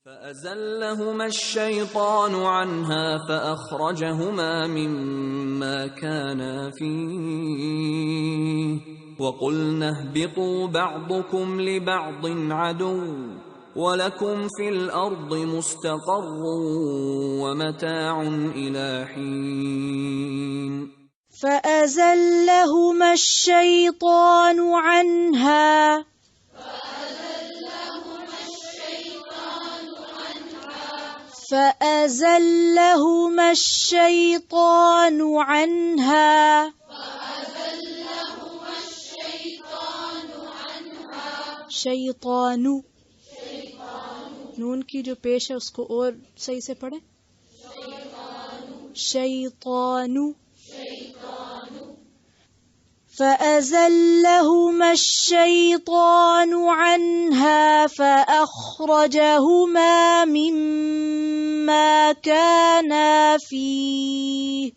فأزلهما الشيطان عنها فأخرجهما مما كانا فيه وقلنا اهبطوا بعضكم لبعض عدو وَلَكُمْ فِي الْأَرْضِ مُسْتَقَرٌّ وَمَتَاعٌ إِلَى حِينٍ فَأَزَلَّهُمَا الشَّيْطَانُ عَنْهَا فَأَزَلَّهُمَا الشَّيْطَانُ عَنْهَا شیطان نون کی جو پیش ہے اس کو اور صحیح سے پڑھیں شیطان فَأَزَلَّهُمَا الشَّيْطَانُ عَنْهَا فَأَخْرَجَهُمَا مِمَّا كَانَا فِيهِ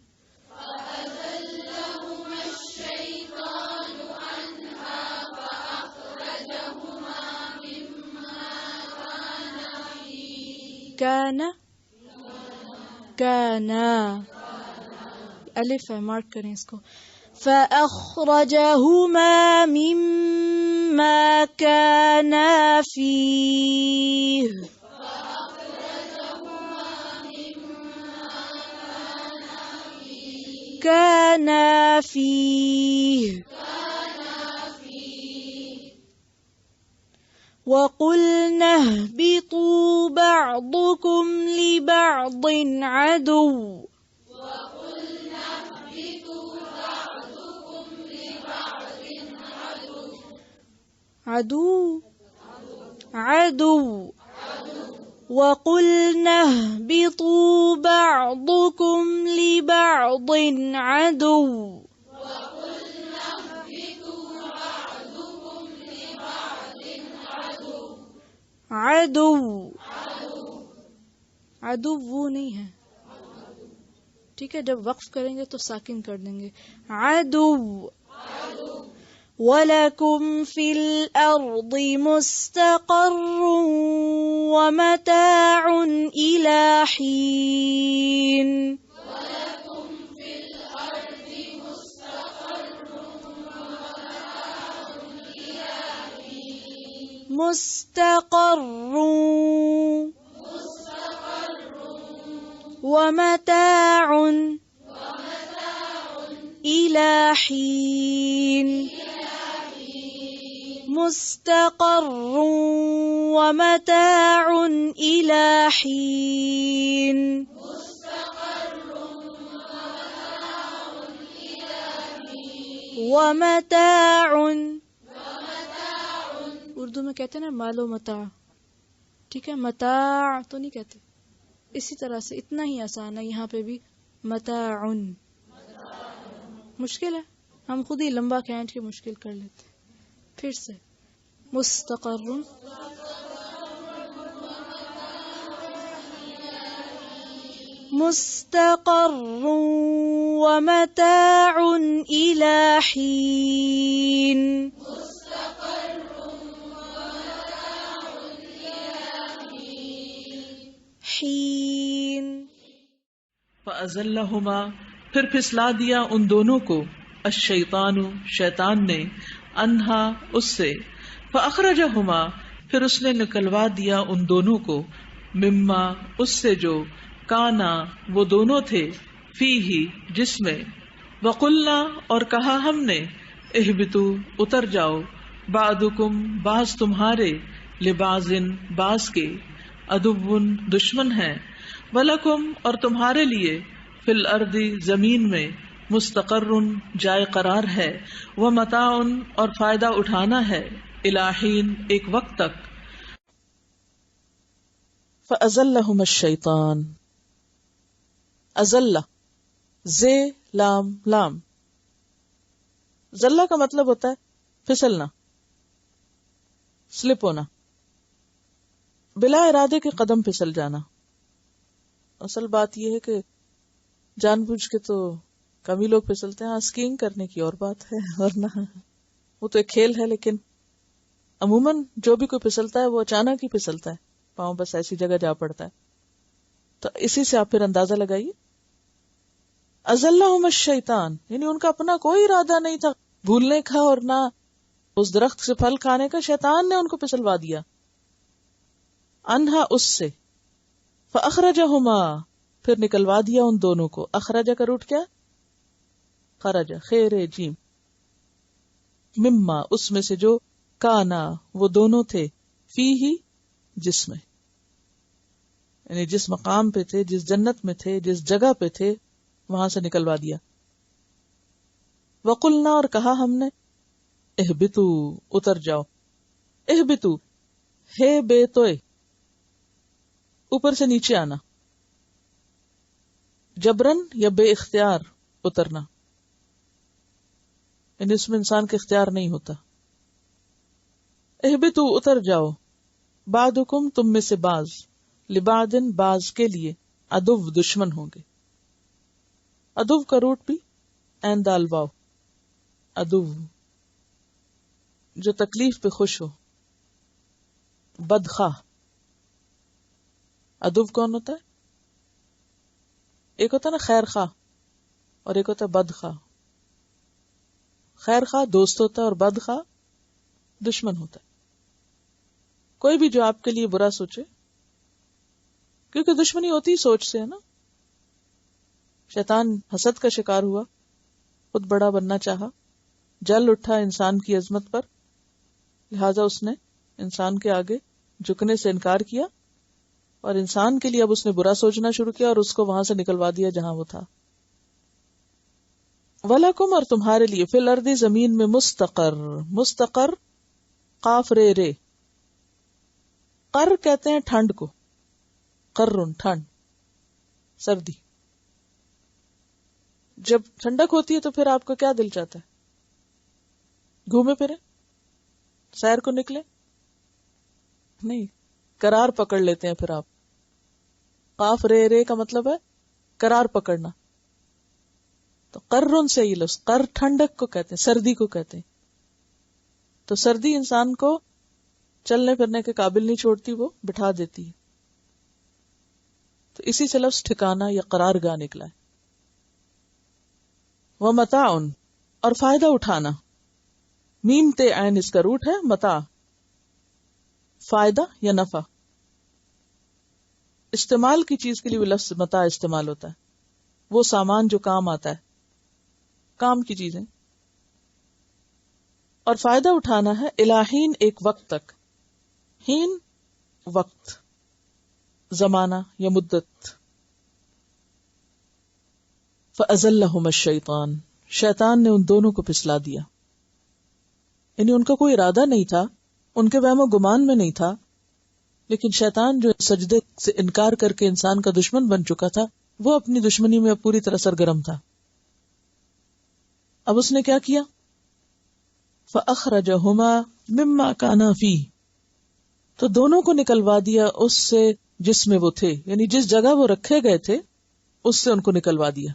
کانا الف ہے مارک کریں اس کو فَأَخْرَجَهُمَا مِمَّا كَانَا فِيهِ وَقُلْنَا اهْبِطُوا بَعْضُكُمْ لِبَعْضٍ عَدُوٌّ وَقُلْنَا اهْبِطُوا بَعْضُكُمْ لِبَعْضٍ عَدُوٌّ عدو وہ نہیں ہے ٹھیک ہے، جب وقف کریں گے تو ساکن کر دیں گے عدو وَلَكُمْ فِي الْأَرْضِ مُسْتَقَرٌّ وَمَتَاعٌ إِلَى حِينٍ مستقر ومتاع إلى حين مستقر ومتاع إلى حين ومتاع اردو میں کہتے ہیں نا مال و متاع، ٹھیک ہے، متاع تو نہیں کہتے، اسی طرح سے اتنا ہی آسان ہے یہاں پہ بھی متاعن، مشکل ہے ہم خود ہی لمبا کھینچ کے مشکل کر لیتے ہیں۔ پھر سے مستقر مستقر ومتاع إلى حين فَأَزَلَّهُمَا پھر پھسلا دیا ان دونوں کو الشیطان شیطان نے انہا اس سے فَأَخْرَجَهُمَا پھر اس نے نکلوا دیا ان دونوں کو مما اس سے جو کانا وہ دونوں تھے فیہ جس میں وَقُلْنَا اور کہا ہم نے اہبتوا اتر جاؤ بعضکم بعض تمہارے لبعض بعض کے عدو دشمن ہیں وَلَكُمْ اور تمہارے لیے فی الارض زمین میں مستقر جائے قرار ہے ومتاع اور فائدہ اٹھانا ہے الی حین ایک وقت تک۔ فَأَزَلَّهُمَا الشَّيْطَانُ ازلہ زے لام لام، زلہ کا مطلب ہوتا ہے پھسلنا، سلپ ہونا، بلا ارادے کے قدم پھسل جانا۔ اصل بات یہ ہے کہ جان بوجھ کے تو کم ہی لوگ پھسلتے ہیں، اسکیئنگ کرنے کی اور بات ہے، ورنہ وہ تو ایک کھیل ہے، لیکن عموماً جو بھی کوئی پھسلتا ہے وہ اچانک ہی پھسلتا ہے، پاؤں بس ایسی جگہ جا پڑتا ہے. تو اسی سے آپ پھر اندازہ لگائیے. ازلہم الشیطان، یعنی ان کا اپنا کوئی ارادہ نہیں تھا بھولنے کا اور نہ اس درخت سے پھل کھانے کا، شیطان نے ان کو پھسلوا دیا. انہا، اس سے. فاخرجہما، پھر نکلوا دیا ان دونوں کو. اخرجہ کا روٹ کیا؟ خرج، خیر جیم. مما، اس میں سے جو، کانا، وہ دونوں تھے، فی ہی، جس میں، یعنی جس مقام پہ تھے، جس جنت میں تھے، جس جگہ پہ تھے، وہاں سے نکلوا دیا. وقلنا، اور کہا ہم نے، اہبتو، اتر جاؤ. اہبتو، ہے بے توئے، اوپر سے نیچے آنا، جبرن یا بے اختیار اترنا، یعنی اس میں انسان کا اختیار نہیں ہوتا. اہبتو، اتر جاؤ. بعدکم، تم میں سے بعض، لبعدن، بعض کے لیے، عدو، دشمن ہوں گے. عدو کا روٹ بھی عین دال واو، عدو، جو تکلیف پہ خوش ہو. بدخواہ. عدو کون ہوتا ہے؟ ایک ہوتا ہے نا خیر خواہ، اور ایک ہوتا ہے بدخواہ. خیر خواہ دوست ہوتا ہے اور بدخواہ دشمن ہوتا ہے. کوئی بھی جو آپ کے لیے برا سوچے، کیونکہ دشمنی ہوتی ہی سوچ سے ہے نا. شیطان حسد کا شکار ہوا، خود بڑا بننا چاہا، جل اٹھا انسان کی عظمت پر، لہذا اس نے انسان کے آگے جھکنے سے انکار کیا، اور انسان کے لیے اب اس نے برا سوچنا شروع کیا اور اس کو وہاں سے نکلوا دیا جہاں وہ تھا. وَلَكُمْ، اور تمہارے لیے، فی الارض، زمین میں، مستقر، مستقر، قاف رے رے. قر کہتے ہیں ٹھنڈ کو، قرن، ٹھنڈ، سردی. جب ٹھنڈک ہوتی ہے تو پھر آپ کو کیا دل چاہتا ہے؟ گھومے پھرے، سیر کو نکلے؟ نہیں، قرار پکڑ لیتے ہیں پھر آپ. قاف رے رے کا مطلب ہے قرار پکڑنا. تو قرن سے یہ لفظ، قر ٹھنڈک کو کہتے ہیں، سردی کو کہتے ہیں. تو سردی انسان کو چلنے پھرنے کے قابل نہیں چھوڑتی، وہ بٹھا دیتی ہے. تو اسی سے لفظ ٹھکانہ یا قرار گاہ نکلا ہے. وَمَتَاعٌ، اور فائدہ اٹھانا. میم تے عین اس کا روٹ ہے. متاع، فائدہ یا نفع. استعمال کی چیز کے لیے وہ لفظ متاع استعمال ہوتا ہے، وہ سامان جو کام آتا ہے، کام کی چیزیں. اور فائدہ اٹھانا ہے الہین، ایک وقت تک. ہین، وقت، زمانہ یا مدت. فَأَزَلَّهُمَا الشَّيْطَانُ، شیطان نے ان دونوں کو پھسلا دیا. یعنی ان کا کوئی ارادہ نہیں تھا، ان کے وہم و گمان میں نہیں تھا، لیکن شیطان جو سجدے سے انکار کر کے انسان کا دشمن بن چکا تھا، وہ اپنی دشمنی میں پوری طرح سرگرم تھا. اب اس نے کیا کیا؟ فَأَخْرَجَهُمَا مِمَّا كَانَا فِيهِ، تو دونوں کو نکلوا دیا اس سے جس میں وہ تھے، یعنی جس جگہ وہ رکھے گئے تھے اس سے ان کو نکلوا دیا.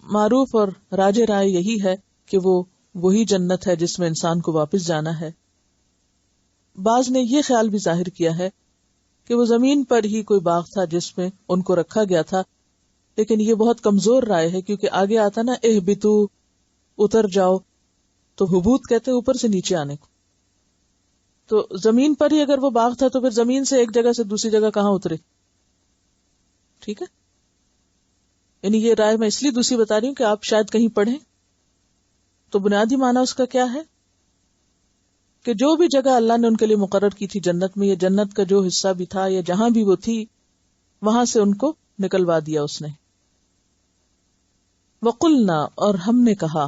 معروف اور راج رائے یہی ہے کہ وہ وہی جنت ہے جس میں انسان کو واپس جانا ہے. بعض نے یہ خیال بھی ظاہر کیا ہے کہ وہ زمین پر ہی کوئی باغ تھا جس میں ان کو رکھا گیا تھا، لیکن یہ بہت کمزور رائے ہے، کیونکہ آگے آتا نا اہبتو، اتر جاؤ، تو حبوط کہتے ہیں اوپر سے نیچے آنے کو. تو زمین پر ہی اگر وہ باغ تھا تو پھر زمین سے ایک جگہ سے دوسری جگہ کہاں اترے؟ ٹھیک ہے، یعنی یہ رائے میں اس لیے دوسری بتا رہی ہوں کہ آپ شاید کہیں پڑھیں. تو بنیادی معنی اس کا کیا ہے کہ جو بھی جگہ اللہ نے ان کے لیے مقرر کی تھی جنت میں، یا جنت کا جو حصہ بھی تھا یا جہاں بھی وہ تھی، وہاں سے ان کو نکلوا دیا اس نے. وَقُلْنَا، اور ہم نے کہا،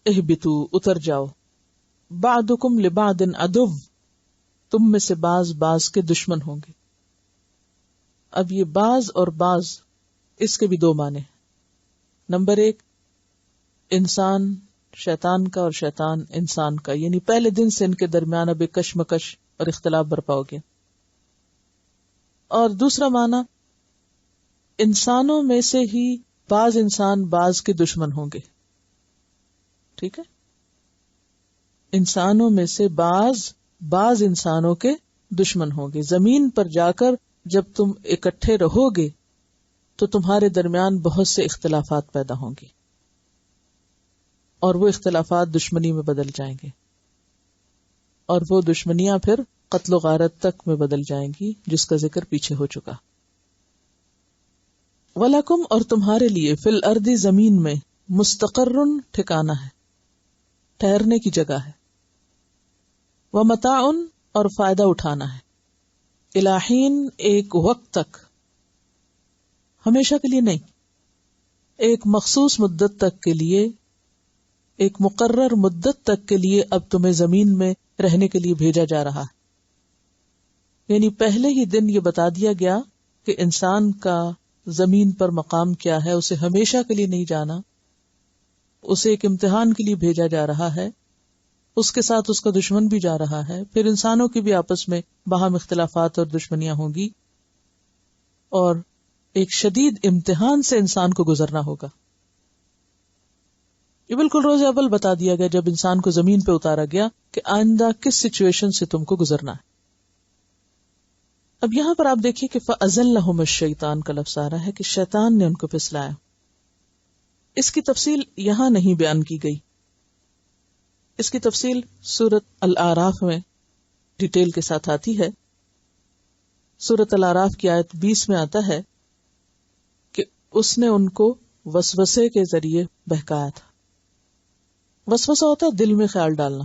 اہبتو، اتر جاؤ. بعضکم لبعض عدو، تم میں سے بعض بعض کے دشمن ہوں گے. اب یہ بعض اور بعض، اس کے بھی دو معنی. نمبر ایک، انسان شیطان کا اور شیطان انسان کا، یعنی پہلے دن سے ان کے درمیان اب ایک کشمکش اور اختلاف برپا ہو گیا. اور دوسرا معنی، انسانوں میں سے ہی بعض انسان بعض کے دشمن ہوں گے. ٹھیک ہے، انسانوں میں سے بعض انسانوں کے دشمن ہوں گے. زمین پر جا کر جب تم اکٹھے رہو گے تو تمہارے درمیان بہت سے اختلافات پیدا ہوں گے اور وہ اختلافات دشمنی میں بدل جائیں گے اور وہ دشمنیاں پھر قتل و غارت تک میں بدل جائیں گی جس کا ذکر پیچھے ہو چکا. وَلَكُمْ اور تمہارے لیے فی الارض زمین میں مستقرن ٹھکانہ ہے، ٹھہرنے کی جگہ ہے، وَمَتَاعٌ اور فائدہ اٹھانا ہے، اِلیٰ حین ایک وقت تک، ہمیشہ کے لیے نہیں، ایک مخصوص مدت تک کے لیے، ایک مقرر مدت تک کے لیے اب تمہیں زمین میں رہنے کے لیے بھیجا جا رہا ہے. یعنی پہلے ہی دن یہ بتا دیا گیا کہ انسان کا زمین پر مقام کیا ہے، اسے ہمیشہ کے لیے نہیں جانا، اسے ایک امتحان کے لیے بھیجا جا رہا ہے، اس کے ساتھ اس کا دشمن بھی جا رہا ہے، پھر انسانوں کی بھی آپس میں باہم اختلافات اور دشمنیاں ہوں گی اور ایک شدید امتحان سے انسان کو گزرنا ہوگا. یہ بالکل روز اول بتا دیا گیا جب انسان کو زمین پہ اتارا گیا کہ آئندہ کس سچویشن سے تم کو گزرنا ہے. اب یہاں پر آپ دیکھیے کہ فَأَزَلَّهُمُ الشَّيْطَانُ کا لفظ آ رہا ہے کہ شیطان نے ان کو پھسلایا. اس کی تفصیل یہاں نہیں بیان کی گئی، اس کی تفصیل سورۃ الاعراف میں ڈیٹیل کے ساتھ آتی ہے. سورۃ الاعراف کی آیت 20 میں آتا ہے کہ اس نے ان کو وسوسے کے ذریعے بہکایا تھا. وسوسہ ہوتا ہے دل میں خیال ڈالنا،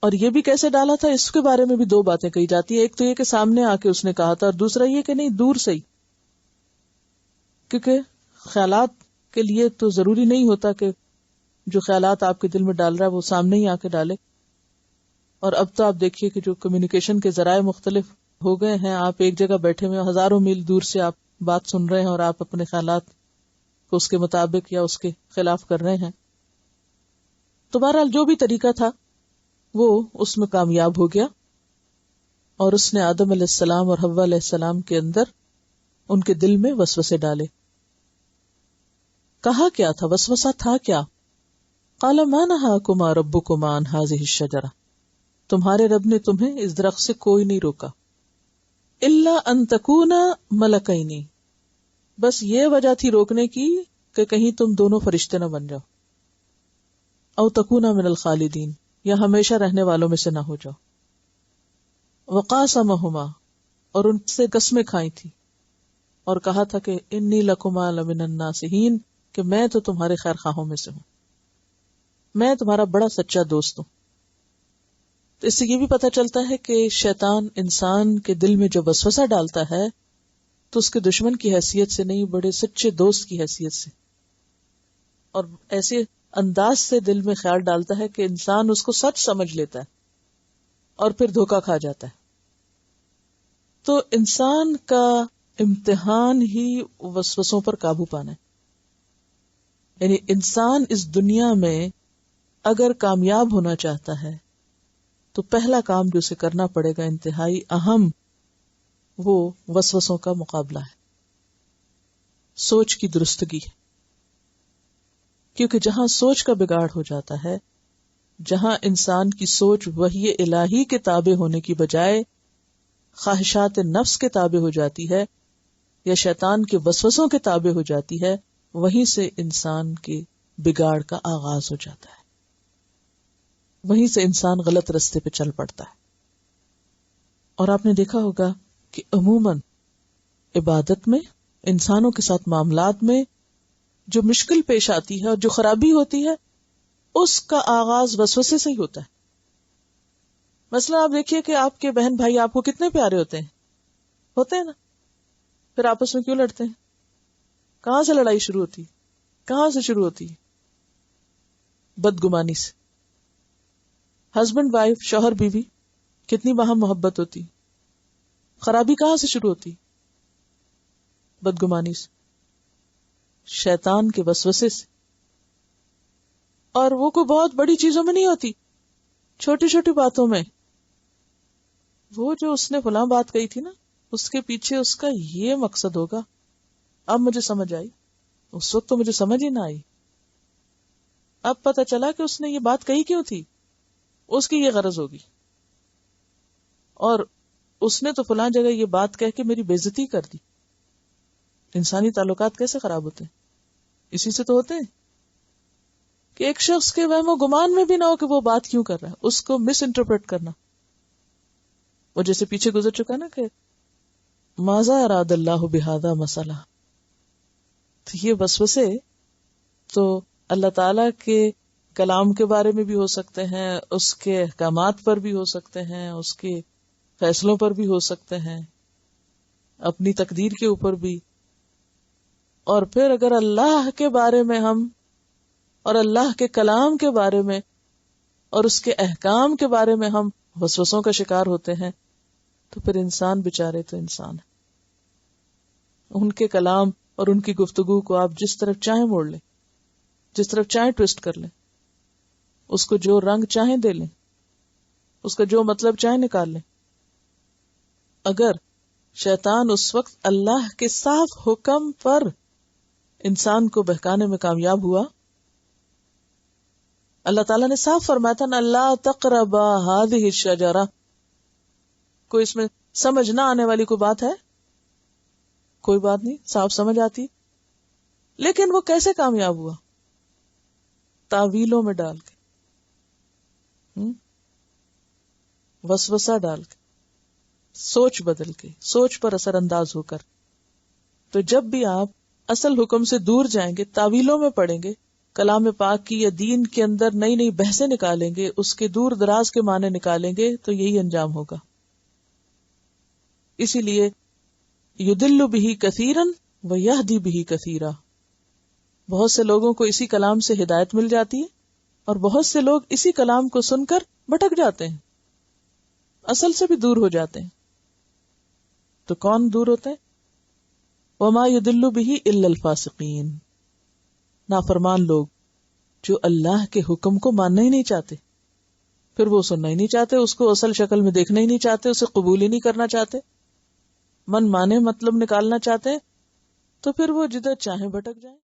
اور یہ بھی کیسے ڈالا تھا اس کے بارے میں بھی دو باتیں کہی جاتی ہیں. ایک تو یہ کہ سامنے آ کے اس نے کہا تھا، اور دوسرا یہ کہ نہیں دور سے ہی، کیونکہ خیالات کے لیے تو ضروری نہیں ہوتا کہ جو خیالات آپ کے دل میں ڈال رہا ہے وہ سامنے ہی آ کے ڈالے. اور اب تو آپ دیکھیے کہ جو کمیونیکیشن کے ذرائع مختلف ہو گئے ہیں، آپ ایک جگہ بیٹھے ہوئے ہزاروں میل دور سے آپ بات سن رہے ہیں اور آپ اپنے خیالات کو اس کے مطابق یا اس کے خلاف کر رہے ہیں. تو بہرحال جو بھی طریقہ تھا وہ اس میں کامیاب ہو گیا اور اس نے آدم علیہ السلام اور حوا علیہ السلام کے اندر ان کے دل میں وسوسے ڈالے. کہا کیا تھا؟ وسوسہ تھا کیا؟ قال ما نہاکما ربکما عن ہذہ الشجرہ، تمہارے رب نے تمہیں اس درخت سے کوئی نہیں روکا، الا ان تکونا ملکین، بس یہ وجہ تھی روکنے کی کہ کہیں تم دونوں فرشتے نہ بن جاؤ، او تکونا من الخالدین، یا ہمیشہ رہنے والوں میں سے نہ ہو جاؤ. وقاسمہما، اور ان سے قسمیں کھائی تھی اور کہا تھا کہ انی لکما لمن الناصحین، کہ میں تو تمہارے خیر خواہوں میں سے ہوں، میں تمہارا بڑا سچا دوست ہوں. تو اس سے یہ بھی پتہ چلتا ہے کہ شیطان انسان کے دل میں جب وسوسہ ڈالتا ہے تو اس کے دشمن کی حیثیت سے نہیں، بڑے سچے دوست کی حیثیت سے، اور ایسے انداز سے دل میں خیال ڈالتا ہے کہ انسان اس کو سچ سمجھ لیتا ہے اور پھر دھوکا کھا جاتا ہے. تو انسان کا امتحان ہی وسوسوں پر قابو پانا ہے. یعنی انسان اس دنیا میں اگر کامیاب ہونا چاہتا ہے تو پہلا کام جو اسے کرنا پڑے گا انتہائی اہم، وہ وسوسوں کا مقابلہ ہے، سوچ کی درستگی. کیونکہ جہاں سوچ کا بگاڑ ہو جاتا ہے، جہاں انسان کی سوچ وحی الہی کے تابع ہونے کی بجائے خواہشات نفس کے تابع ہو جاتی ہے یا شیطان کے وسوسوں کے تابع ہو جاتی ہے، وہیں سے انسان کے بگاڑ کا آغاز ہو جاتا ہے، وہیں سے انسان غلط رستے پہ چل پڑتا ہے. اور آپ نے دیکھا ہوگا کہ عموماً عبادت میں، انسانوں کے ساتھ معاملات میں جو مشکل پیش آتی ہے اور جو خرابی ہوتی ہے اس کا آغاز وسوسے سے ہی ہوتا ہے. مثلا آپ دیکھیے کہ آپ کے بہن بھائی آپ کو کتنے پیارے ہوتے ہیں نا، پھر آپس میں کیوں لڑتے ہیں؟ کہاں سے لڑائی شروع ہوتی؟ کہاں سے شروع ہوتی؟ بدگمانی سے. ہسبینڈ وائف، شوہر بیوی، کتنی باہم محبت ہوتی، خرابی کہاں سے شروع ہوتی؟ بدگمانی سے، شیطان کے وسوسے سے. اور وہ کوئی بہت بڑی چیزوں میں نہیں ہوتی، چھوٹی چھوٹی باتوں میں. وہ جو اس نے فلاں بات کہی تھی نا، اس کے پیچھے اس کا یہ مقصد ہوگا. اب مجھے سمجھ آئی، اس وقت تو مجھے سمجھ ہی نہ آئی. اب پتہ چلا کہ اس نے یہ بات کہی کیوں تھی، اس کی یہ غرض ہوگی. اور اس نے تو فلاں جگہ یہ بات کہہ کے میری بے عزتی کر دی. انسانی تعلقات کیسے خراب ہوتے ہیں؟ اسی سے تو ہوتے ہیں کہ ایک شخص کے وہم و گمان میں بھی نہ ہو کہ وہ بات کیوں کر رہا ہے، اس کو مس انٹرپریٹ کرنا. وہ جیسے پیچھے گزر چکا نا کہ ماذا اراد اللہ بہذا مسئلہ، تو یہ وسوسے تو اللہ تعالی کے کلام کے بارے میں بھی ہو سکتے ہیں، اس کے احکامات پر بھی ہو سکتے ہیں، اس کے فیصلوں پر بھی ہو سکتے ہیں، اپنی تقدیر کے اوپر بھی. اور پھر اگر اللہ کے بارے میں ہم اور اللہ کے کلام کے بارے میں اور اس کے احکام کے بارے میں ہم وسوسوں کا شکار ہوتے ہیں تو پھر انسان بےچارے تو انسان ہے. ان کے کلام اور ان کی گفتگو کو آپ جس طرف چاہیں موڑ لیں، جس طرف چاہیں ٹویسٹ کر لیں، اس کو جو رنگ چاہیں دے لیں، اس کا جو مطلب چاہیں نکال لیں. اگر شیطان اس وقت اللہ کے صاف حکم پر انسان کو بہکانے میں کامیاب ہوا، اللہ تعالیٰ نے صاف فرمایا تھا نا اللہ تقربا هذه الشجرہ، کوئی اس میں سمجھ نہ آنے والی کوئی بات ہے؟ کوئی بات نہیں، صاف سمجھ آتی. لیکن وہ کیسے کامیاب ہوا؟ تعویلوں میں ڈال کے، وسوسہ ڈال کے، سوچ بدل کے، سوچ پر اثر انداز ہو کر. تو جب بھی آپ اصل حکم سے دور جائیں گے، تعویلوں میں پڑیں گے، کلام پاک کی یا دین کے اندر نئی نئی بحثیں نکالیں گے، اس کے دور دراز کے معنی نکالیں گے، تو یہی انجام ہوگا. اسی لیے یدل بہ کثیرا ویہدی بہ کثیرا، بہت سے لوگوں کو اسی کلام سے ہدایت مل جاتی ہے اور بہت سے لوگ اسی کلام کو سن کر بھٹک جاتے ہیں، اصل سے بھی دور ہو جاتے ہیں. تو کون دور ہوتے ہیں؟ وما یدل بہ الا الفاسقین، نافرمان لوگ جو اللہ کے حکم کو ماننا ہی نہیں چاہتے، پھر وہ سننا ہی نہیں چاہتے، اس کو اصل شکل میں دیکھنا ہی نہیں چاہتے، اسے قبول ہی نہیں کرنا چاہتے، من مانے مطلب نکالنا چاہتے، تو پھر وہ جدھر چاہیں بھٹک جائیں.